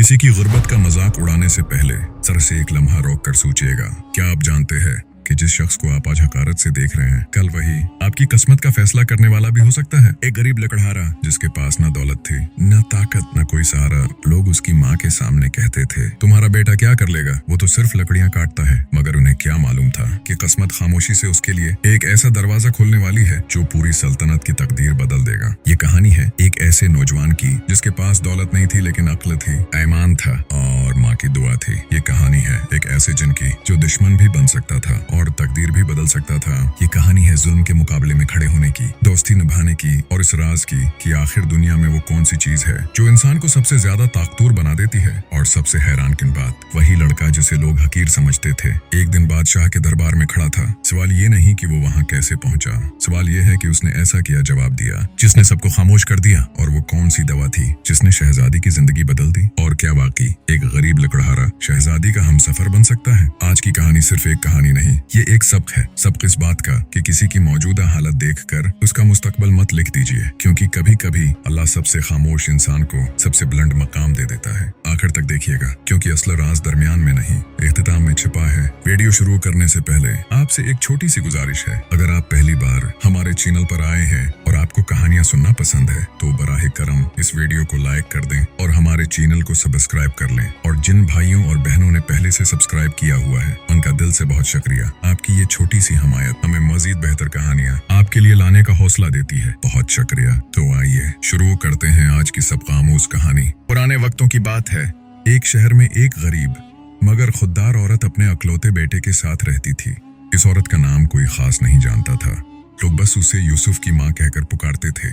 किसी की गुर्बत का मजाक उड़ाने से पहले जरा से एक लम्हा रोक कर सोचिएगा। क्या आप जानते हैं कि जिस शख्स को आप आज हकारत से देख रहे हैं, कल वही आपकी किस्मत का फैसला करने वाला भी हो सकता है। एक गरीब लकड़हारा जिसके पास न दौलत थी, न ताकत, न कोई सहारा। लोग उसकी माँ के सामने कहते थे, तुम्हारा बेटा क्या कर लेगा, वो तो सिर्फ लकड़ियाँ काटता है। मगर उन्हें क्या मालूम था कि किस्मत खामोशी से उसके लिए एक ऐसा दरवाजा खोलने वाली है जो पूरी सल्तनत की तकदीर बदल देगा। ये कहानी है एक ऐसे नौजवान की जिसके पास दौलत नहीं थी लेकिन अक्ल थी, ईमान था और माँ की दुआ थी। ये कहानी है एक ऐसे जिन की जो दुश्मन भी बन सकता था और तकदीर भी बदल सकता था। ये कहानी है जुल्म के मुकाबले में खड़े होने की, दोस्ती निभाने की और इस राज की कि आखिर दुनिया में वो कौन सी चीज है जो इंसान को सबसे ज्यादा ताकतवर बना देती है। और सबसे हैरान किन बात, वही लड़का जिसे लोग हकीर समझते थे, एक दिन बादशाह के दरबार में खड़ा था। सवाल ये नहीं कि वो वहाँ कैसे पहुंचा, सवाल ये है कि उसने ऐसा किया जवाब दिया जिसने सबको खामोश कर दिया। और वो कौन सी दवा थी जिसने शहजादी की जिंदगी बदल दी। और क्या वाकई एक गरीब लकड़हारा शहजादी का हमसफर बन सकता है। आज की कहानी सिर्फ एक कहानी नहीं, ये एक सबक है। सबक इस बात का कि किसी की मौजूदा हालत देखकर उसका मुस्तकबल मत लिख दीजिए, क्योंकि कभी कभी अल्लाह सबसे खामोश इंसान को सबसे बुलंद मकाम दे देता है। आखिर तक देखिएगा, क्योंकि असल राज दरमियान में नहीं, इख्तिताम में छिपा है। वीडियो शुरू करने से पहले आपसे एक छोटी सी गुजारिश है, अगर आप पहली बार हमारे चैनल पर आए हैं और आपको कहानियां सुनना पसंद है तो बराहे करम इस वीडियो को लाइक कर दें और हमारे चैनल को सब्सक्राइब कर लें। और जिन भाइयों और बहनों ने पहले से सब्सक्राइब किया हुआ है उनका दिल से बहुत शुक्रिया। आपकी ये छोटी सी हमायत हमें मजीद बेहतर कहानियां आपके लिए लाने का हौसला देती है। बहुत शुक्रिया। तो आइए शुरू करते हैं आज की सबक आमूज कहानी। पुराने वक्तों की बात है, एक शहर में एक गरीब मगर खुददार औरत अपने अकलौते बेटे के साथ रहती थी। इस औरत का नाम कोई खास नहीं जानता था, लोग बस उसे यूसुफ की माँ कहकर पुकारते थे।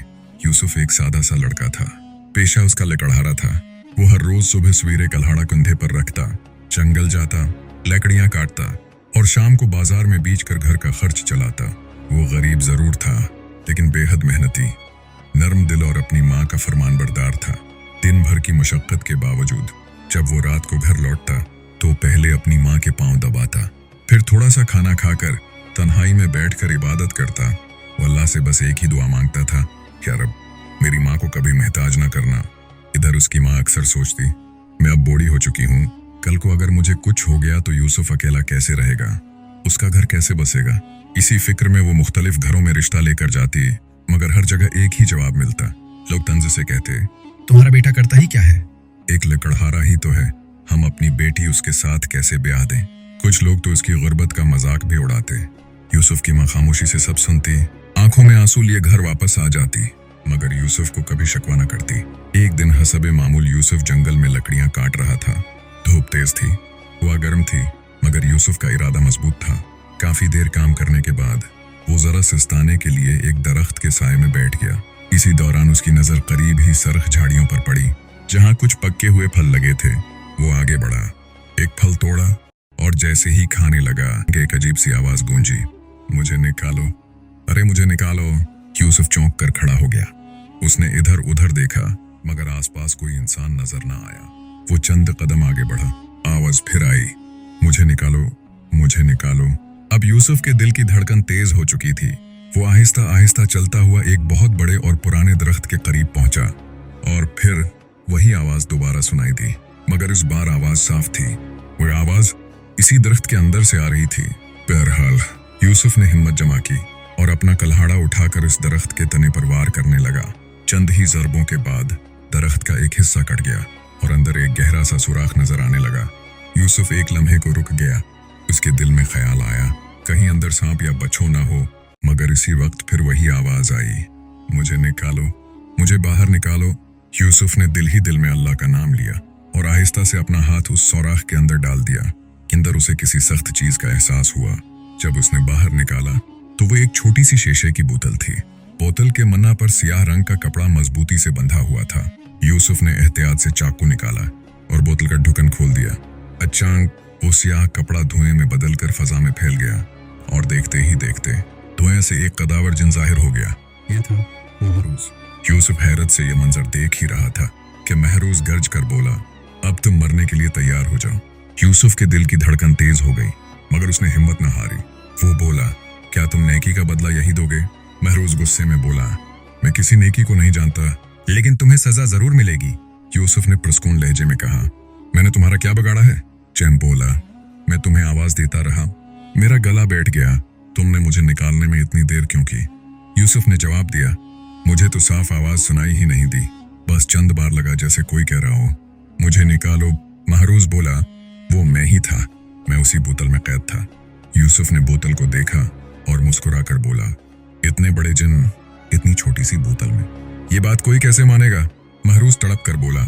यूसुफ एक सादा सा लड़का था, पेशा उसका लकड़हारा था। वो हर रोज सुबह सवेरे कल्हाड़ा कंधे पर रखता, जंगल जाता, लकड़ियां काटता और शाम को बाजार में बेच कर घर का खर्च चलाता। वो गरीब जरूर था लेकिन बेहद मेहनती, नरम दिल और अपनी माँ का फरमान बरदार था। दिन भर की मुशक्कत के बावजूद जब वो रात को घर लौटता तो पहले अपनी माँ के पांव दबाता, फिर थोड़ा सा खाना खाकर तन्हाई में बैठकर इबादत करता। वो अल्लाह से बस एक ही दुआ मांगता था, या रब मेरी माँ को कभी महताज ना करना। इधर उसकी माँ अक्सर सोचती, मैं अब बूढ़ी हो चुकी हूँ, कल को अगर मुझे कुछ हो गया तो यूसुफ अकेला कैसे रहेगा, उसका घर कैसे बसेगा। इसी फिक्र में वो मुख्तलिफ घरों में रिश्ता लेकर जाती, मगर हर जगह एक ही जवाब मिलता। लोग तंज से कहते, तुम्हारा बेटा करता ही क्या है, एक लकड़हारा ही तो है, हम अपनी बेटी उसके साथ कैसे ब्याह दें। कुछ लोग तो उसकी गुर्बत का मजाक भी उड़ाते। यूसुफ की माँ खामोशी से सब सुनती, आंखों में आंसू लिए घर वापस आ जाती, मगर यूसुफ को कभी शिकवा न करती। एक दिन हसबे मामूल यूसुफ जंगल में लकड़ियां काट रहा था। धूप तेज थी, हवा गर्म थी, मगर यूसुफ का इरादा मजबूत था। काफी देर काम करने के बाद वो जरा सिस्ताने के लिए एक दरख्त के साए में बैठ गया। इसी दौरान उसकी नजर करीब ही सरख झाड़ियों पर पड़ी, जहाँ कुछ पक्के हुए फल लगे थे। वो आगे बढ़ा, एक फल तोड़ा और जैसे ही खाने लगा एक अजीब सी आवाज गूंजी, मुझे निकालो, अरे मुझे निकालो। यूसुफ चौंक कर खड़ा हो गया। उसने इधर उधर देखा मगर आसपास कोई इंसान नजर ना आया। वो चंद कदम आगे बढ़ा, आवाज फिर आई, मुझे निकालो, मुझे निकालो। अब यूसुफ के दिल की धड़कन तेज हो चुकी थी। वो आहिस्ता आहिस्ता चलता हुआ एक बहुत बड़े और पुराने दरख्त के करीब पहुंचा और फिर वही आवाज दोबारा सुनाई दी, मगर इस बार आवाज साफ थी। वो आवाज इसी दरख्त के अंदर से आ रही थी। बहरहाल यूसुफ ने हिम्मत जमा की और अपना कल्हाड़ा उठाकर इस दरख्त के तने पर वार करने लगा। चंद ही ज़रबों के बाद दरख्त का एक हिस्सा कट गया और अंदर एक गहरा सा सुराख नजर आने लगा। यूसुफ एक लम्हे को रुक गया। उसके दिल में ख्याल आया, कहीं अंदर सांप या बच्छू ना हो। मगर इसी वक्त फिर वही आवाज आई, मुझे निकालो, मुझे बाहर निकालो। यूसुफ ने दिल ही दिल में अल्लाह का नाम लिया और आहिस्ता से अपना हाथ उस सुराख के अंदर डाल दिया। अंदर उसे किसी सख्त चीज का एहसास हुआ। जब उसने बाहर निकाला तो वो एक छोटी सी शीशे की बोतल थी। बोतल के मन्ना पर सियाह रंग का कपड़ा मजबूती से बंधा हुआ था। यूसुफ ने एहतियात से चाकू निकाला और बोतल का ढक्कन खोल दिया। अचानक वो सियाह कपड़ा धुएं में बदलकर फजा में फैल गया और देखते ही देखते धुएं से एक कदावर जिन जाहिर हो गया। ये था महरूज। यूसुफ हैरत से ये मंजर देख ही रहा था कि महरूज गर्ज कर बोला, अब तुम मरने के लिए तैयार हो जाओ। यूसुफ के दिल की धड़कन तेज हो गई, मगर उसने हिम्मत न हारी। वो बोला, क्या तुम नेकी का बदला यही दोगे? महरूज गुस्से में बोला, मैं किसी नेकी को नहीं जानता, लेकिन तुम्हें सजा जरूर मिलेगी। यूसुफ ने पुरस्कून लहजे में कहा, मैंने तुम्हारा क्या बिगाड़ा है? चैम बोला। मैं तुम्हें आवाज देता रहा, मेरा गला बैठ गया। तुमने मुझे निकालने में इतनी देर क्यों की? यूसुफ ने जवाब दिया, मुझे तो साफ आवाज सुनाई ही नहीं दी, बस चंद बार लगा जैसे कोई कह रहा हो, मुझे निकालो। महरूज बोला, वो मैं ही था, मैं उसी बोतल में कैद था। यूसुफ ने बोतल को देखा और मुस्कुराकर बोला, इतने बड़े जिन इतनी छोटी सी बोतल में, ये बात कोई कैसे मानेगा? महरूज तड़प कर बोला,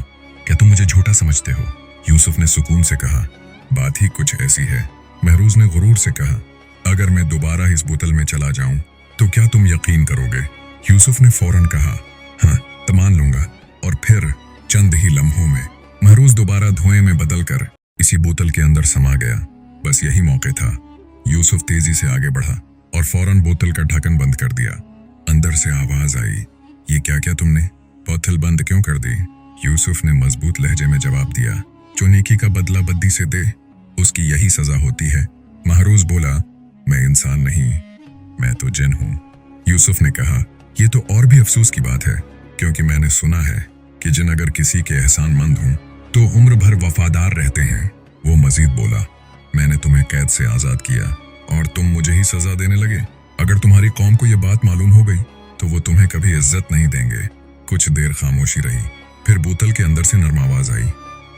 क्या तुम मुझे झूठा समझते हो? यूसुफ ने सुकून से कहा, बात ही कुछ ऐसी है। महरूज ने गुरूर से कहा, अगर मैं दोबारा इस बोतल में चला जाऊं तो क्या तुम यकीन करोगे? यूसुफ ने फौरन कहा, हाँ तो मान लूंगा। और फिर चंद ही लम्हों में महरूज दोबारा धुएं में बदलकर इसी बोतल के अंदर समा गया। बस यही मौके था। यूसुफ तेजी से आगे बढ़ा और फौरन बोतल का ढक्कन बंद कर दिया। अंदर से आवाज आई, ये क्या क्या तुमने? बोतल बंद क्यों कर दी? यूसुफ ने मजबूत लहजे में जवाब दिया, जो नेकी का बदला बद्दी से दे उसकी यही सजा होती है। महरूज बोला, मैं इंसान नहीं, मैं तो जिन हूं। यूसुफ ने कहा, ये तो और भी अफसोस की बात है, क्योंकि मैंने सुना है कि जिन अगर किसी के एहसानमंद हों तो उम्र भर वफादार रहते हैं। वो मजीद बोला, मैंने तुम्हें कैद से आजाद किया और तुम मुझे ही सजा देने लगे। अगर तुम्हारी कौम को यह बात मालूम हो गई तो वो तुम्हें कभी इज्जत नहीं देंगे। कुछ देर खामोशी रही, फिर बोतल के अंदर से नरम आवाज आई,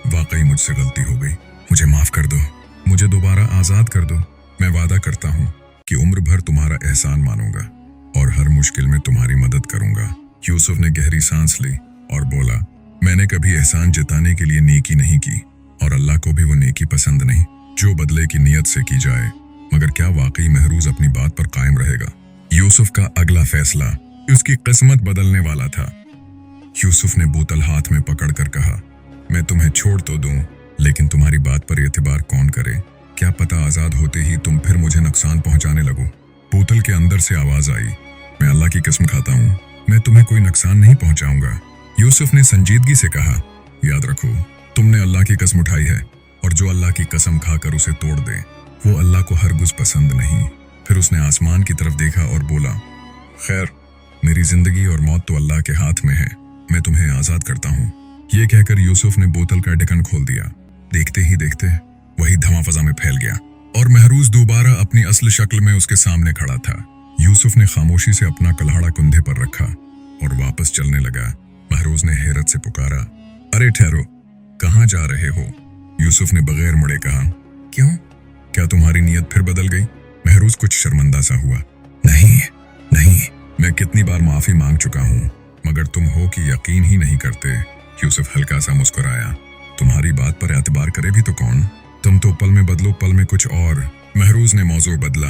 वाकई मुझसे गलती हो गई, मुझे माफ कर दो, मुझे दोबारा आजाद कर दो। मैं वादा करता हूँ कि उम्र भर तुम्हारा एहसान मानूंगा और हर मुश्किल में तुम्हारी मदद करूंगा। यूसुफ ने गहरी सांस ली और बोला, मैंने कभी एहसान जताने के लिए नेकी नहीं की और अल्लाह को भी वो नेकी पसंद नहीं जो बदले की नीयत से की जाए। मगर क्या वाकई महरूज अपनी बात पर कायम रहेगा? यूसुफ का अगला फैसला उसकी किस्मत बदलने वाला था। यूसुफ ने बोतल हाथ में पकड़कर कहा, मैं तुम्हें छोड़ तो दूं, लेकिन तुम्हारी बात पर एतबार कौन करे? क्या पता आजाद होते ही तुम फिर मुझे नुकसान पहुंचाने लगो। बोतल के अंदर से आवाज आई, मैं अल्लाह की कसम खाता हूं, मैं तुम्हें कोई नुकसान नहीं पहुंचाऊंगा। यूसुफ ने संजीदगी से कहा, याद रखो, तुमने अल्लाह की कसम उठाई है और जो अल्लाह की कसम खाकर उसे तोड़ दे वो अल्लाह को हरगिज़ पसंद नहीं। फिर उसने आसमान की तरफ देखा और बोला, खैर, मेरी जिंदगी और मौत तो अल्लाह के हाथ में है, मैं तुम्हें आजाद करता हूँ। ये कहकर यूसुफ ने बोतल का ढक्कन खोल दिया। देखते ही देखते वही धुआं फजा में फैल गया और महरूज दोबारा अपनी असल शक्ल में उसके सामने खड़ा था। यूसुफ ने खामोशी से अपना कल्हाड़ा कंधे पर रखा और वापस चलने लगा। महरूज ने हैरत से पुकारा, अरे ठहरो, कहाँ जा रहे हो? यूसुफ ने बगैर मुड़े कहा, क्यों, क्या तुम्हारी नीयत फिर बदल गई? महरूज कुछ शर्मिंदा सा हुआ, नहीं नहीं, मैं कितनी बार माफी मांग चुका हूँ, मगर तुम हो कि यकीन ही नहीं करते। यूसुफ हल्का सा मुस्कुराया, तुम्हारी बात पर एतबार करे भी तो कौन? तुम तो पल में बदलो, पल में कुछ और। महरूज ने मौजू बदला,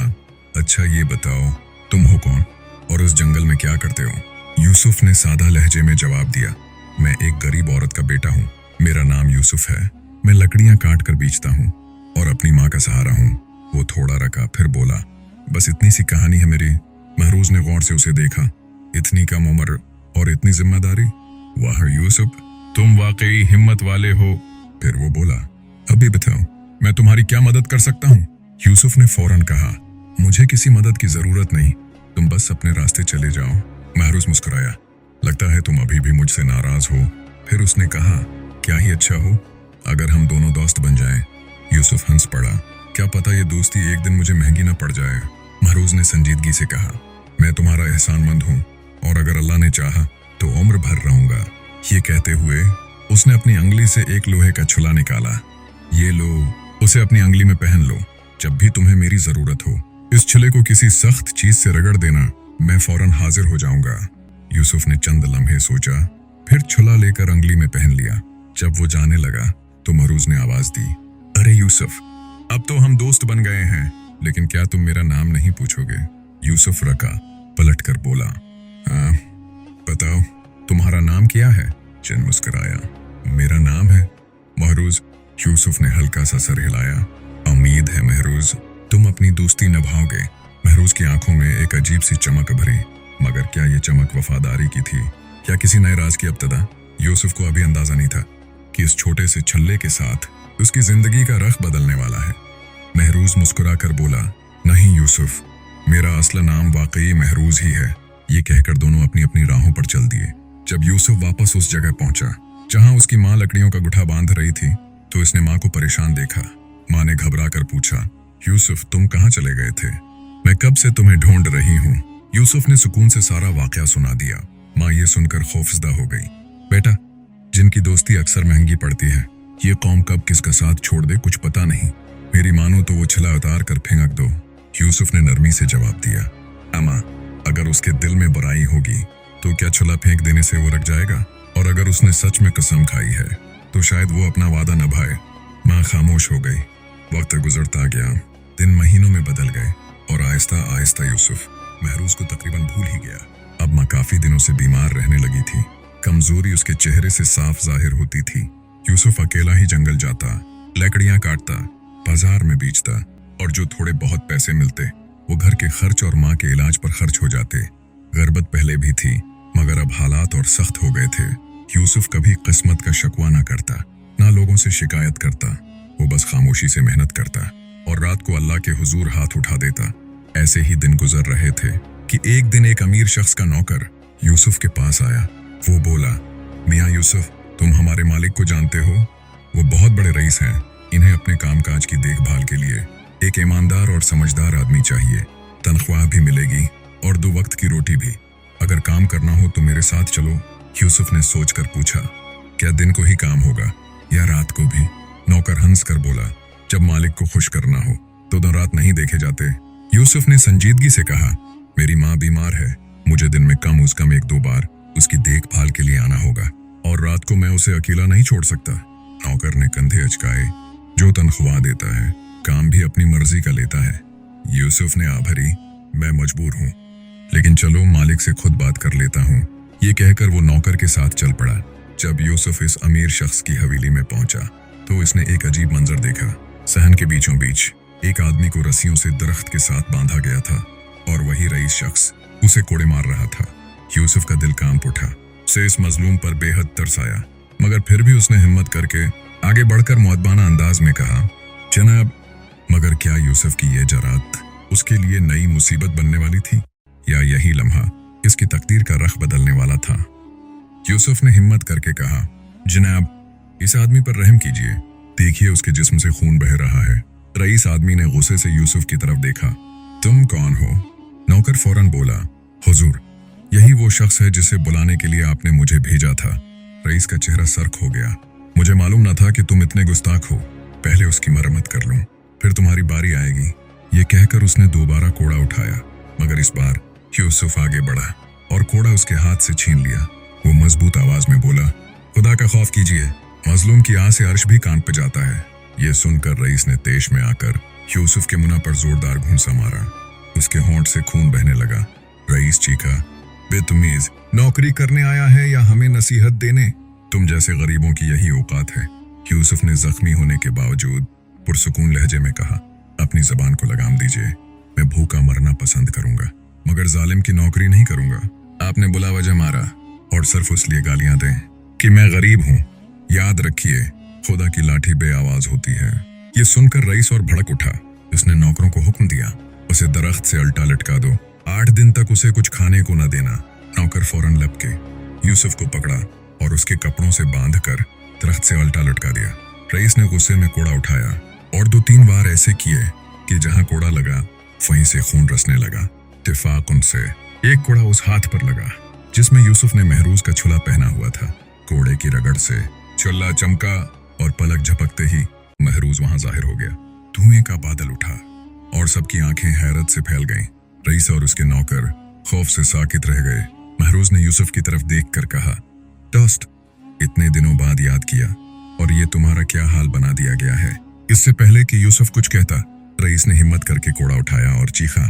अच्छा ये बताओ, तुम हो कौन और उस जंगल में क्या करते हो? यूसुफ ने सादा लहजे में जवाब दिया, मैं एक गरीब औरत का बेटा हूँ, मेरा नाम यूसुफ है, मैं लकड़ियां काट कर बेचता हूँ और अपनी माँ का सहारा हूँ। वो थोड़ा रखा, फिर बोला, बस इतनी सी कहानी है मेरी। महरूज ने गौर से उसे देखा, इतनी कम उम्र और इतनी जिम्मेदारी, वाह यूसुफ, तुम वाकई हिम्मत वाले हो। फिर वो बोला, अभी बताओ, मैं तुम्हारी क्या मदद कर सकता हूँ? यूसुफ ने फौरन कहा, मुझे किसी मदद की जरूरत नहीं, तुम बस अपने रास्ते चले जाओ। महरूज मुस्कुराया, लगता है तुम अभी भी मुझसे नाराज हो। फिर उसने कहा, क्या ही अच्छा हो अगर हम दोनों दोस्त बन जाएं। यूसुफ हंस पड़ा, क्या पता ये दोस्ती एक दिन मुझे महंगी ना पड़ जाए। महरूज ने संजीदगी से कहा, मैं तुम्हारा एहसानमंद हूँ और अगर अल्लाह ने चाहा तो उम्र भर रहूंगा। ये कहते हुए उसने अपनी अंगली से एक लोहे का छुला निकाला, ये लो, उसे अपनी अंगली में पहन लो, जब भी तुम्हें मेरी जरूरत हो। इस छुले को किसी सख्त चीज से रगड़ देना, मैं फौरन हाजिर हो जाऊंगा। यूसुफ ने चंद लम्हे सोचा, फिर छुला लेकर अंगली में पहन लिया। जब वो जाने लगा तो महरूज ने आवाज दी, अरे यूसुफ, अब तो हम दोस्त बन गए हैं, लेकिन क्या तुम मेरा नाम नहीं पूछोगे? यूसुफ रका, पलट कर बोला, हाँ बताओ, तुम्हारा नाम क्या है? जिन मुस्कुराया, मेरा नाम है महरूज। यूसुफ ने हल्का सा सर हिलाया, उम्मीद है महरूज तुम अपनी दोस्ती निभाओगे। महरूज की आंखों में एक अजीब सी चमक भरी, मगर क्या ये चमक वफादारी की थी या किसी नए राज की इब्तिदा? यूसुफ को अभी अंदाजा नहीं था कि इस छोटे से छल्ले के साथ उसकी जिंदगी का रख बदलने वाला है। महरूज मुस्कुरा कर बोला, नहीं यूसुफ, मेरा असला नाम वाकई महरूज ही है। ये कहकर दोनों अपनी अपनी राहों पर चल दिए। जब यूसुफ वापस उस जगह पहुंचा जहां उसकी माँ लकड़ियों का गुठा बांध रही थी, तो उसने माँ को परेशान देखा। माँ ने घबरा कर पूछा, यूसुफ तुम कहाँ चले गए थे? मैं कब से तुम्हें ढूंढ रही हूँ। यूसुफ ने सुकून से सारा वाकया सुना दिया। माँ ये सुनकर खौफजदा हो गई। बेटा, जिनकी दोस्ती अक्सर महंगी पड़ती है, ये कौम कब किसका साथ छोड़ दे कुछ पता नहीं। मेरी मानो तो वो छिला उतार कर फेंक दो। यूसुफ ने नरमी से जवाब दिया, अम्मा, अगर उसके दिल में बुराई होगी तो क्या छुला फेंक देने से वो रख जाएगा? और अगर उसने सच में कसम खाई है तो शायद वो अपना वादा निभाए। माँ खामोश हो गई। वक्त गुजरता गया, दिन महीनों में बदल गए और आहिस्ता आहिस्ता यूसुफ महरूज को तकरीबन भूल ही गया। अब माँ काफी दिनों से बीमार रहने लगी थी। कमजोरी उसके चेहरे से साफ जाहिर होती थी। यूसुफ अकेला ही जंगल जाता, लकड़ियां काटता, बाजार में बेचता और जो थोड़े बहुत पैसे मिलते वो घर के खर्च और माँ के इलाज पर खर्च हो जाते। गुर्बत पहले भी थी मगर अब हालात और सख्त हो गए थे। यूसुफ कभी किस्मत का शकवा ना करता, ना लोगों से शिकायत करता। वो बस खामोशी से मेहनत करता और रात को अल्लाह के हुजूर हाथ उठा देता। ऐसे ही दिन गुजर रहे थे कि एक दिन एक अमीर शख्स का नौकर यूसुफ के पास आया। वो बोला, मियाँ यूसुफ, तुम हमारे मालिक को जानते हो? वो बहुत बड़े रईस हैं। इन्हें अपने कामकाज की देखभाल के लिए एक ईमानदार और समझदार आदमी चाहिए। तनख्वाह भी मिलेगी और 2 वक्त की रोटी भी। अगर काम करना हो तो मेरे साथ चलो। यूसुफ ने सोचकर पूछा, क्या दिन को ही काम होगा या रात को भी? नौकर हंस कर बोला, जब मालिक को खुश करना हो तो दिन रात नहीं देखे जाते। यूसुफ ने संजीदगी से कहा, मेरी माँ बीमार है, मुझे दिन में कम से कम 1-2 बार उसकी देखभाल के लिए आना होगा और रात को मैं उसे अकेला नहीं छोड़ सकता। नौकर ने कंधे अचकाए। जो तनख्वाह देता है काम भी अपनी मर्जी का लेता है। यूसुफ ने आ भरी, मैं मजबूर हूँ, लेकिन चलो मालिक से खुद बात कर लेता हूँ। ये कहकर वो नौकर के साथ चल पड़ा। जब यूसुफ इस अमीर शख्स की हवेली में पहुंचा तो इसने एक अजीब मंजर देखा। सहन के बीचों बीच एक आदमी को रस्सियों से दरख्त के साथ बांधा गया था और वही रईस शख्स उसे कोड़े मार रहा था। यूसुफ का दिल कांप उठा। उसे इस मजलूम पर बेहद तरस आया, मगर फिर भी उसने हिम्मत करके आगे बढ़कर मुअद्दबाना अंदाज में कहा, जनाब। मगर क्या यूसुफ की यह जरात उसके लिए नई मुसीबत बनने वाली थी या यही लम्हा इसकी तकदीर का रख बदलने वाला था? यूसुफ ने हिम्मत करके कहा, जनाब, इस आदमी पर रहम कीजिए, देखिए उसके जिस्म से खून बह रहा है। रईस आदमी ने गुस्से से यूसुफ की तरफ देखा। तुम कौन हो? नौकर फौरन बोला, हुजूर, यही वो शख्स है जिसे बुलाने के लिए आपने मुझे भेजा था। रईस का चेहरा सर्क हो गया। मुझे मालूम न था कि तुम इतने गुस्ताख हो। पहले उसकी मरम्मत कर लूं, फिर तुम्हारी बारी आएगी। ये कहकर उसने दोबारा कोड़ा उठाया, मगर इस बार यूसुफ आगे बढ़ा और कोड़ा उसके हाथ से छीन लिया। वो मजबूत आवाज में बोला, खुदा का खौफ कीजिए, मजलूम की आह से अर्श भी कान पे जाता है। ये सुनकर रईस ने तेश में आकर यूसुफ के मुंह पर जोरदार घूंसा मारा। उसके होंठ से खून बहने लगा। रईस चीखा, बेतमीज, नौकरी करने आया है या हमें नसीहत देने? तुम जैसे गरीबों की यही औकात है। यूसुफ ने जख्मी होने के बावजूद पुरसुकून लहजे में कहा, अपनी जबान को लगाम दीजिए। मैं भूखा मरना पसंद करूंगा, मगर जालिम की नौकरी नहीं करूंगा। आपने बुला वजह मारा और सिर्फ इसलिए गालियां दें कि मैं गरीब हूं। याद रखिए, खुदा की लाठी बेआवाज होती है। ये सुनकर रईस और भड़क उठा। उसने नौकरों को हुक्म दिया, उसे दरख्त से अल्टा लटका दो, 8 दिन तक उसे कुछ खाने को न देना। नौकर फौरन लपके यूसुफ को पकड़ा और उसके कपड़ों से बांधकर दरख्त से अल्टा लटका दिया। रईस ने गुस्से में कोड़ा उठाया और 2-3 बार ऐसे किए कि जहां कोड़ा लगा वहीं से खून रसने लगा। इत्तेफाकन से एक कोड़ा उस हाथ पर लगा जिसमें यूसुफ ने महरूज का छुला पहना हुआ था। कोड़े की रगड़ से छुल्ला चमका और पलक झपकते ही महरूज वहां जाहिर हो गया। धुएं का बादल उठा और सबकी आंखें हैरत से फैल गईं। रईस और उसके नौकर खौफ से साकित रह गए। महरूज ने यूसुफ की तरफ देखकर कहा, दोस्त, इतने दिनों बाद याद किया और ये तुम्हारा क्या हाल बना दिया गया है? इससे पहले कि यूसुफ कुछ कहता, रईस ने हिम्मत करके कोड़ा उठाया और चीखा,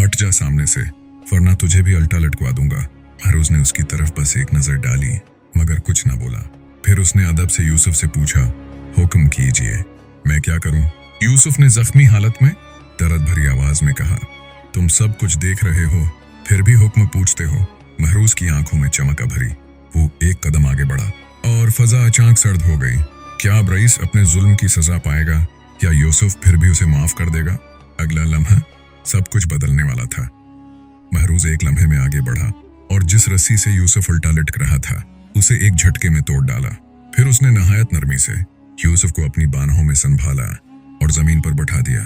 हट जा सामने से, वरना तुझे भी अल्टा लटकवा दूंगा। महरूज ने उसकी तरफ बस एक नजर डाली मगर कुछ न बोला। फिर उसने अदब से यूसुफ से पूछा, हुक्म कीजिए, मैं क्या करूं? यूसुफ ने जख्मी हालत में दर्द भरी आवाज में कहा, तुम सब कुछ देख रहे हो फिर भी हुक्म पूछते हो। महरूज की आंखों में चमक भरी। वो एक कदम आगे बढ़ा और फजा अचानक सर्द हो गई। क्या अब रईस अपने जुल्म की सजा पाएगा या यूसुफ फिर भी उसे माफ कर देगा? अगला लम्हा सब कुछ बदलने वाला था। महरूज एक लम्हे में आगे बढ़ा और जिस रस्सी से यूसुफ उल्टा लटक रहा था उसे एक झटके में तोड़ डाला। फिर उसने नहायत नरमी से यूसुफ को अपनी बाहों में संभाला और जमीन पर बैठा दिया।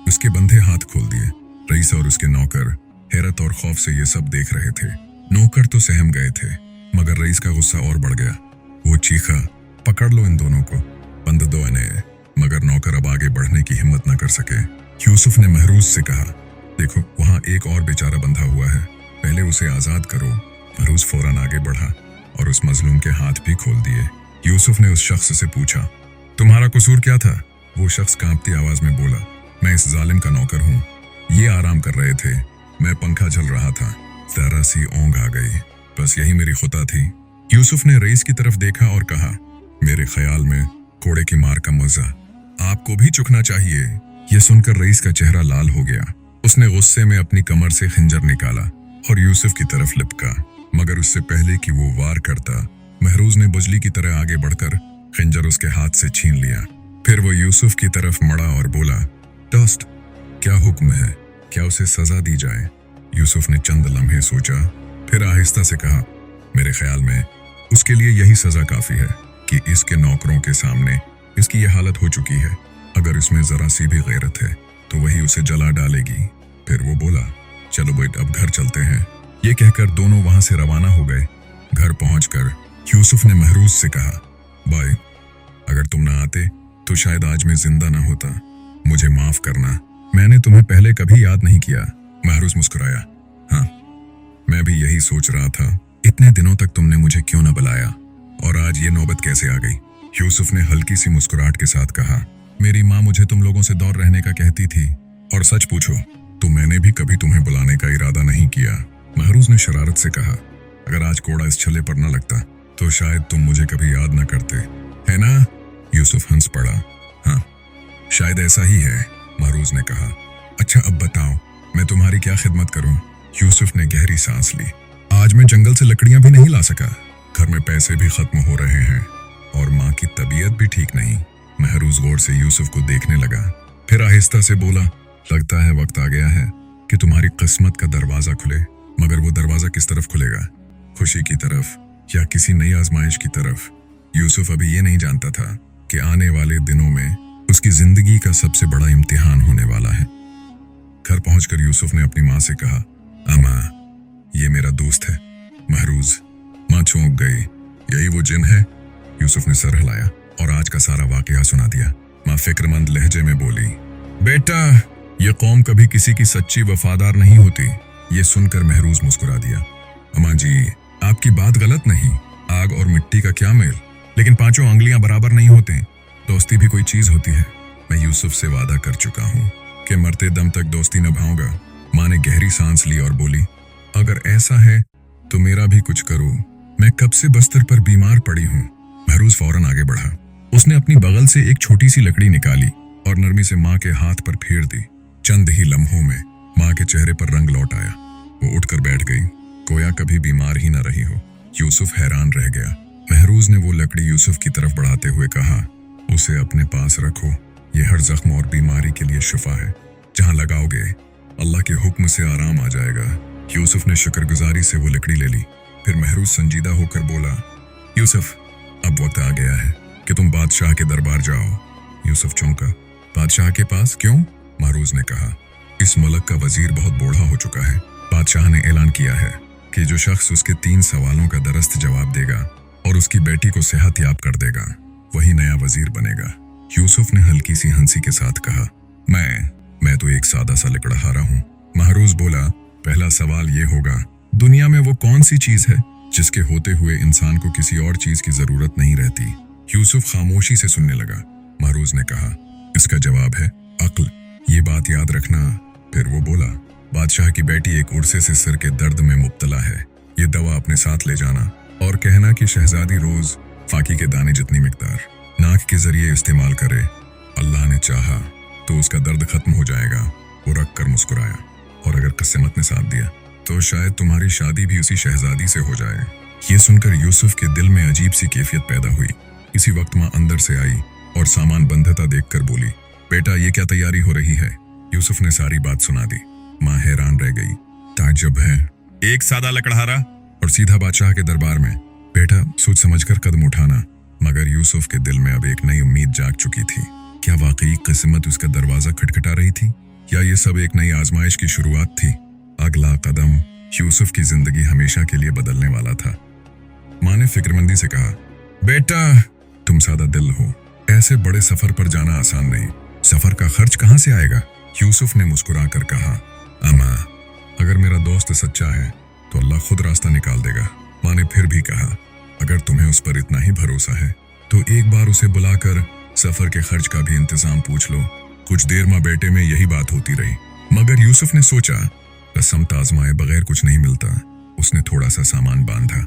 उसके बंधे हाथ खोल दिए। रईस और उसके नौकर हैरत और खौफ से ये सब देख रहे थे। नौकर तो सहम गए थे, मगर रईस का गुस्सा और बढ़ गया। वो चीखा, पकड़ लो इन दोनों को, बंद दो इन्हें। मगर नौकर अब आगे बढ़ने की हिम्मत न कर सके। यूसुफ ने महरूज से कहा, देखो वहां एक और बेचारा बंधा हुआ है, पहले उसे आजाद करो। महरूज फौरन आगे बढ़ा और उस मजलूम के हाथ भी खोल दिए। यूसुफ ने उस शख्स से पूछा, तुम्हारा कसूर क्या था? वो शख्स कांपती आवाज में बोला, मैं इस जालिम का नौकर हूँ। ये आराम कर रहे थे, मैं पंखा झल रहा था, जरा सी ओंघ आ गई, बस यही मेरी खुता थी। यूसुफ ने रईस की तरफ देखा और कहा, मेरे ख्याल में कोड़े की मार का मजा आपको भी चुकना चाहिए। यह सुनकर रईस का चेहरा लाल हो गया। उसने गुस्से में अपनी कमर से खंजर निकाला और यूसुफ की तरफ लिपका, मगर उससे पहले कि वो वार करता, महरूज ने बिजली की तरह आगे बढ़कर खंजर उसके हाथ से छीन लिया। फिर वो यूसुफ की तरफ मुड़ा और बोला, दोस्त, क्या हुक्म है? क्या उसे सजा दी जाए? यूसुफ ने चंद लम्हे सोचा, फिर आहिस्ता से कहा, मेरे ख्याल में उसके लिए यही सजा काफी है कि इसके नौकरों के सामने इसकी ये हालत हो चुकी है। अगर इसमें जरा सी भी गैरत है तो वही उसे जला डालेगी। फिर वो बोला, चलो बेट, अब घर चलते हैं। ये कहकर दोनों वहां से रवाना हो गए। घर पहुंचकर यूसुफ ने महरूज से कहा, भाई, अगर तुम ना आते तो शायद आज मैं जिंदा ना होता। मुझे माफ करना, मैंने तुम्हें पहले कभी याद नहीं किया। महरूज मुस्कुराया, हाँ, मैं भी यही सोच रहा था, इतने दिनों तक तुमने मुझे क्यों ना बुलाया, और आज ये नौबत कैसे आ गई? यूसुफ ने हल्की सी मुस्कुराहट के साथ कहा, मेरी माँ मुझे तुम लोगों से दूर रहने का कहती थी, और सच पूछो तो मैंने भी कभी तुम्हें बुलाने का इरादा नहीं किया। महरूज ने शरारत से कहा, अगर आज कोड़ा इस छल्ले पर न लगता तो शायद तुम मुझे कभी याद न करते, है ना? यूसुफ हंस पड़ा। हाँ, शायद ऐसा ही है, महरूज ने कहा। अच्छा, अब बताओ मैं तुम्हारी क्या खिदमत करूं? यूसुफ ने गहरी सांस ली। आज मैं जंगल से लकड़ियां भी नहीं ला सका, घर में पैसे भी खत्म हो रहे हैं और माँ की तबीयत भी ठीक नहीं। महरूज गौर से यूसुफ को देखने लगा, फिर आहिस्ता से बोला, लगता है वक्त आ गया है कि तुम्हारी किस्मत का दरवाजा खुले। मगर वो दरवाजा किस तरफ खुलेगा? खुशी की तरफ या किसी नई आजमाइश की तरफ? यूसुफ अभी ये नहीं जानता था कि आने वाले दिनों में उसकी जिंदगी का सबसे बड़ा इम्तिहान होने वाला है। घर पहुंचकर यूसुफ ने अपनी माँ से कहा, अम्मा, ये मेरा दोस्त है महरूज। माँ चौंक गई। यही वो जिन है? यूसुफ ने सर हिलाया और आज का सारा वाकया सुना दिया। माँ फिक्रमंद लहजे में बोली, बेटा, ये कौम कभी किसी की सच्ची वफादार नहीं होती। ये सुनकर महरूज मुस्कुरा दिया। अम्मा जी, आपकी बात गलत नहीं, आग और मिट्टी का क्या मेल, लेकिन पांचों उंगलियां बराबर नहीं होते। दोस्ती भी कोई चीज होती है। मैं यूसुफ से वादा कर चुका हूँ कि मरते दम तक दोस्ती निभाऊंगा। माँ ने गहरी सांस ली और बोली, अगर ऐसा है तो मेरा भी कुछ करो, मैं कब से बस्तर पर बीमार पड़ी हूँ। महरूज फौरन आगे बढ़ा। उसने अपनी बगल से एक छोटी सी लकड़ी निकाली और नरमी से माँ के हाथ पर फेर दी। चंद ही लम्हों में माँ के चेहरे पर रंग लौट आया। वो उठकर बैठ गई, गोया कभी बीमार ही न रही हो। यूसुफ हैरान रह गया। महरूज ने वो लकड़ी यूसुफ की तरफ बढ़ाते हुए कहा, उसे अपने पास रखो, ये हर जख्म और बीमारी के लिए शिफा है। जहाँ लगाओगे अल्लाह के हुक्म से आराम आ जाएगा। यूसुफ ने शुक्रगुजारी से वो लकड़ी ले ली। फिर महरूज संजीदा होकर बोला, यूसुफ, अब वक्त आ गया है कि तुम बादशाह के दरबार जाओ। यूसुफ चौंका। बादशाह के पास क्यों? महरूज ने कहा, इस मुल्क का वजीर बहुत बूढ़ा हो चुका है। बादशाह ने ऐलान किया है कि जो शख्स उसके 3 सवालों का दरस्त जवाब देगा और उसकी बेटी को सेहत याब कर देगा, वही नया वजीर बनेगा। यूसुफ ने हल्की सी हंसी के साथ कहा, मैं तो एक सादा सा लकड़हारा हूँ। महरूज बोला, पहला सवाल ये होगा, दुनिया में वो कौन सी चीज है जिसके होते हुए इंसान को किसी और चीज की जरूरत नहीं रहती? यूसुफ खामोशी से सुनने लगा। महरूज ने कहा, इसका जवाब है अक्ल, ये बात याद रखना। फिर वो बोला, बादशाह की बेटी एक उर्से से सिर के दर्द में मुब्तला है, ये दवा अपने साथ ले जाना और कहना कि शहजादी रोज फाकी के दाने जितनी मिकदार नाक के जरिए इस्तेमाल करे। अल्लाह ने चाहा तो उसका दर्द खत्म हो जाएगा। वो रख कर मुस्कुराया, और अगर किस्मत ने साथ दिया तो शायद तुम्हारी शादी भी उसी शहजादी से हो जाए। ये सुनकर यूसुफ के दिल में अजीब सी कैफियत पैदा हुई। इसी वक्त माँ अंदर से आई और सामान बंधता देखकर बोली, बेटा, ये क्या तैयारी हो रही है? यूसुफ ने सारी बात सुना दी। माँ हैरान रह गई। ताज्जुब है, एक सादा लकड़हारा और सीधा बादशाह के दरबार में। बेटा, सोच समझकर कदम उठाना, मगर यूसुफ के दिल में अब एक नई उम्मीद जाग चुकी थी। क्या वाकई किस्मत उसका दरवाजा खटखटा रही थी, या ये सब एक नई आजमाइश की शुरुआत थी? अगला कदम यूसुफ की जिंदगी हमेशा के लिए बदलने वाला था। माँ ने फिक्रमंदी से कहा, बेटा तुम सादा दिल हो, ऐसे बड़े सफर पर जाना आसान नहीं, सफर का खर्च कहाँ से आएगा? यूसुफ ने मुस्कुरा कर कहा, अम्मा अगर मेरा दोस्त सच्चा है तो अल्लाह खुद रास्ता निकाल देगा। माँ ने फिर भी कहा, अगर तुम्हें उस पर इतना ही भरोसा है तो एक बार उसे बुलाकर सफर के खर्च का भी इंतजाम पूछ लो। कुछ देर माँ बेटे में यही बात होती रही, मगर यूसुफ ने सोचा कसम आजमाए बगैर कुछ नहीं मिलता। उसने थोड़ा सा सामान बांधा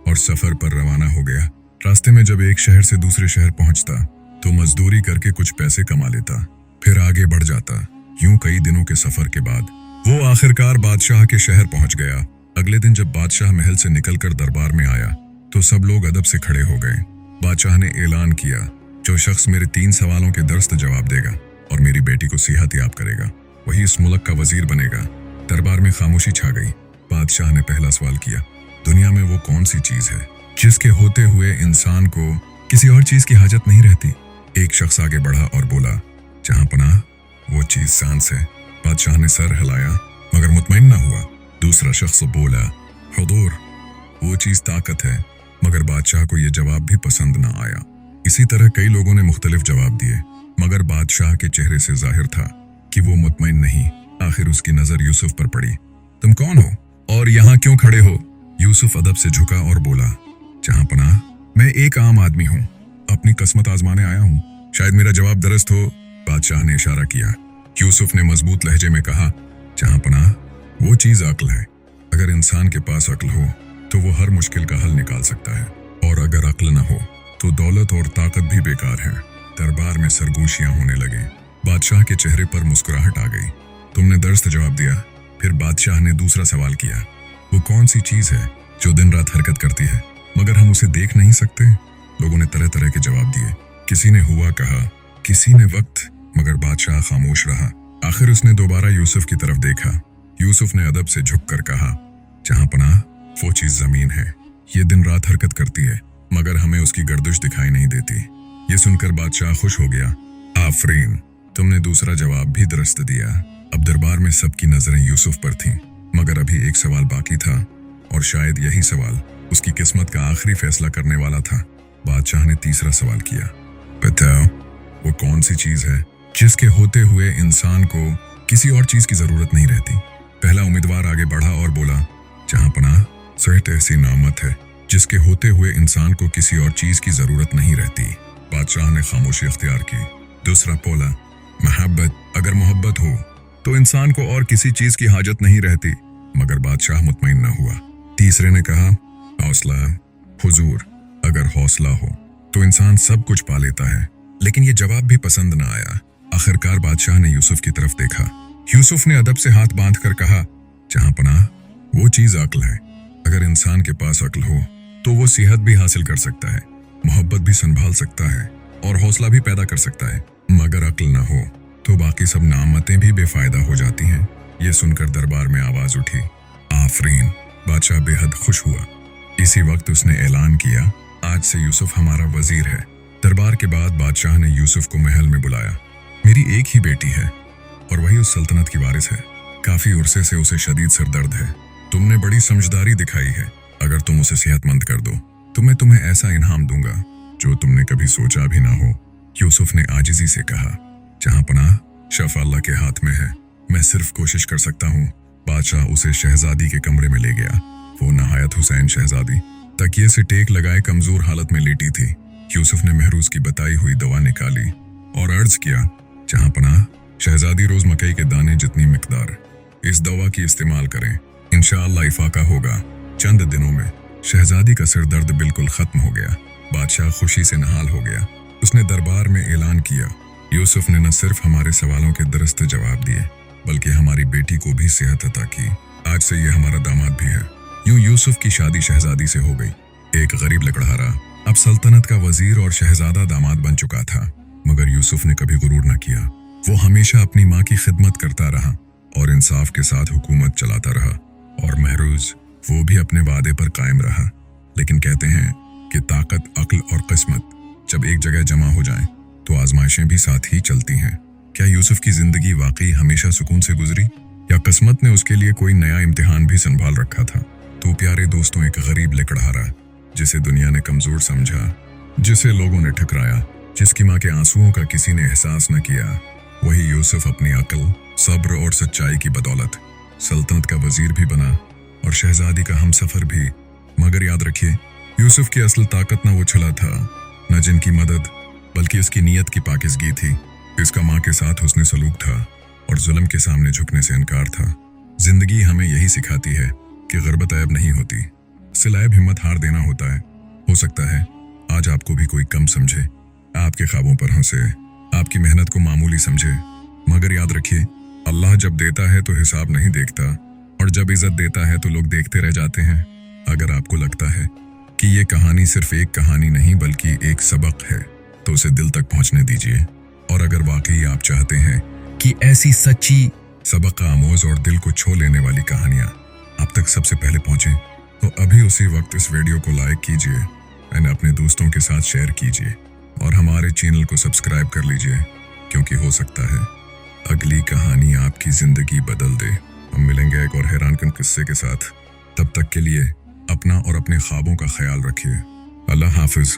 और सफर पर रवाना हो गया। रास्ते में जब एक शहर से दूसरे शहर पहुंचता तो मजदूरी करके कुछ पैसे कमा लेता, फिर आगे बढ़ जाता। यूं कई दिनों के सफर के बाद वो आखिरकार बादशाह के शहर पहुंच गया। अगले दिन जब बादशाह महल से निकलकर दरबार में आया तो सब लोग अदब से खड़े हो गए। बादशाह ने ऐलान किया, जो शख्स मेरे 3 सवालों के दरस्त जवाब देगा और मेरी बेटी को सेहत याब करेगा वही इस मुल्क का वजीर बनेगा। दरबार में खामोशी छा गई। बादशाह ने पहला सवाल किया, दुनिया में वो कौन सी चीज है जिसके होते हुए इंसान को किसी और चीज की हाजत नहीं रहती? एक शख्स आगे बढ़ा और बोला, जहां पनाह वो चीज सांस है। बादशाह ने सर हिलाया मगर मुतमईन न हुआ। दूसरा शख्स बोला, हुजूर वो चीज ताकत है, मगर बादशाह को यह जवाब भी पसंद न आया। इसी तरह कई लोगों ने मुख्तलिफ जवाब दिए, मगर बादशाह के चेहरे से जाहिर था कि वो मुतमईन नहीं। आखिर उसकी नजर यूसुफ पर पड़ी। तुम कौन हो और यहाँ क्यों खड़े हो? यूसुफ अदब से झुका और बोला, जहां पनाह मैं एक आम आदमी हूँ, अपनी किस्मत आजमाने आया हूँ, शायद मेरा जवाब दुरुस्त हो। बादशाह ने इशारा किया। यूसुफ ने मजबूत लहजे में कहा, जहां पनाह वो चीज अक्ल है। अगर इंसान के पास अक्ल हो तो वो हर मुश्किल का हल निकाल सकता है, और अगर अक्ल न हो तो दौलत और ताकत भी बेकार है। दरबार में सरगोशियां होने लगे। बादशाह के चेहरे पर मुस्कुराहट आ गई। तुमने दुरुस्त जवाब दिया। फिर बादशाह ने दूसरा सवाल किया, वो कौन सी चीज है जो दिन रात हरकत करती है मगर हम उसे देख नहीं सकते? लोगों ने तरह तरह के जवाब दिए। किसी ने हुआ कहा, किसी ने वक्त, मगर बादशाह खामोश रहा। आखिर उसने दोबारा यूसुफ की तरफ देखा। यूसुफ ने अदब से झुककर कहा, जहां पनाह वो चीज जमीन है। ये दिन रात हरकत करती है मगर हमें उसकी गर्दिश दिखाई नहीं देती। ये सुनकर बादशाह खुश हो गया। आफरीन, तुमने दूसरा जवाब भी दुरुस्त दिया। अब दरबार में सबकी नजरें यूसुफ पर थीं, मगर अभी एक सवाल बाकी था और शायद यही सवाल उसकी किस्मत का आखिरी फैसला करने वाला था। बादशाह ने तीसरा सवाल किया, बताओ वो कौन सी चीज है जिसके होते हुए इंसान को किसी और चीज की जरूरत नहीं रहती? पहला उम्मीदवार आगे बढ़ा और बोला, जहां पनाह सेहत ऐसी नामत है जिसके होते हुए इंसान को किसी और चीज की जरूरत नहीं रहती। बादशाह ने खामोशी अख्तियार की। दूसरा बोला, मोहब्बत, अगर मोहब्बत हो तो इंसान को और किसी चीज की हाजत नहीं रहती, मगर बादशाह मुतमईन न हुआ। तीसरे ने कहा, हौसला, हुजूर अगर हौसला हो तो इंसान सब कुछ पा लेता है। लेकिन ये जवाब भी पसंद न आया। आखिरकार बादशाह ने यूसुफ की तरफ देखा। यूसुफ ने अदब से हाथ बांधकर कहा, जहां पनाह वो चीज अक्ल है। अगर इंसान के पास अक्ल हो तो वो सेहत भी हासिल कर सकता है, मोहब्बत भी संभाल सकता है और हौसला भी पैदा कर सकता है। मगर अक्ल न हो तो बाकी सब नामतें भी बेफायदा हो जाती हैं। ये सुनकर दरबार में आवाज उठी, आफरीन। बादशाह बेहद खुश हुआ। इसी वक्त उसने ऐलान किया, आज से यूसुफ हमारा वजीर है। दरबार के बाद बादशाह ने यूसुफ को महल में बुलाया। मेरी एक ही बेटी है और वही उस सल्तनत की वारिस है। काफी उर्से से उसे शदीद सरदर्द है। तुमने बड़ी समझदारी दिखाई है। अगर तुम उसे सेहतमंद कर दो तो मैं तुम्हें ऐसा इनाम दूंगा जो तुमने कभी सोचा भी ना हो। यूसुफ ने आजिजी से कहा, जहां पनाह शफा अल्लाह के हाथ में है, मैं सिर्फ कोशिश कर सकता हूँ। बादशाह उसे शहजादी के कमरे में ले गया। वो नहायत हुसैन शहजादी तकिए से टेक लगाए कमजोर हालत में लेटी थी। यूसुफ ने महरूज की बताई हुई दवा निकाली और अर्ज किया, जहां पनाह शहजादी रोज मकई के दाने जितनी मिकदार इस दवा की इस्तेमाल करें, इंशाअल्लाह इफाका होगा। चंद दिनों में शहजादी का सिर दर्द बिल्कुल खत्म हो गया। बादशाह खुशी से नहाल हो गया। उसने दरबार में ऐलान किया, यूसुफ ने न सिर्फ हमारे सवालों के दुरुस्त जवाब दिए बल्कि हमारी बेटी को भी सेहत अता की। आज से ये हमारा दामाद भी है। यूं यूसुफ की शादी शहजादी से हो गई। एक गरीब लकड़हारा अब सल्तनत का वजीर और शहजादा दामाद बन चुका था। मगर यूसुफ ने कभी गुरूर न किया। वो हमेशा अपनी माँ की खिदमत करता रहा और इंसाफ के साथ हुकूमत चलाता रहा। और महरूज, वो भी अपने वादे पर कायम रहा। लेकिन कहते हैं कि ताकत, अक्ल और किस्मत जब एक जगह जमा हो जाएं, तो आजमाइशें भी साथ ही चलती हैं। क्या यूसुफ की जिंदगी वाकई हमेशा सुकून से गुजरी, या किस्मत ने उसके लिए कोई नया इम्तिहान भी संभाल रखा था? तो प्यारे दोस्तों, एक गरीब लकड़हारा जिसे दुनिया ने कमजोर समझा, जिसे लोगों ने ठुकराया, जिसकी माँ के आंसुओं का किसी ने एहसास न किया, वही यूसुफ अपनी अक्ल, सब्र और सच्चाई की बदौलत सल्तनत का वजीर भी बना और शहजादी का हमसफर भी। मगर याद रखिए, यूसुफ की असल ताकत न वो छला था, न जिनकी मदद, बल्कि उसकी नीयत की पाकिज़गी थी। इसका माँ के साथ हुस्न सलूक था और जुल्म के सामने झुकने से इनकार था। जिंदगी हमें यही सिखाती है कि गुर्बत ऐब नहीं होती, सिलाइब हिम्मत हार देना होता है। हो सकता है आज आपको भी कोई कम समझे, आपके ख्वाबों पर हंसे, आपकी मेहनत को मामूली समझे, मगर याद रखिए, अल्लाह जब देता है तो हिसाब नहीं देखता, और जब इज्जत देता है तो लोग देखते रह जाते हैं। अगर आपको लगता है कि ये कहानी सिर्फ एक कहानी नहीं बल्कि एक सबक है, तो उसे दिल तक पहुंचने दीजिए। और अगर वाकई आप चाहते हैं कि ऐसी सच्ची, सबक आमोज और दिल को छू लेने वाली कहानियां आप तक सबसे पहले पहुंचें, तो अभी उसी वक्त इस वीडियो को लाइक कीजिए और अपने दोस्तों के साथ शेयर कीजिए, और हमारे चैनल को सब्सक्राइब कर लीजिए, क्योंकि हो सकता है अगली कहानी आपकी जिंदगी बदल दे। हम मिलेंगे एक और हैरानकुन किस्से के साथ। तब तक के लिए अपना और अपने ख्वाबों का ख्याल रखिए। अल्लाह हाफिज।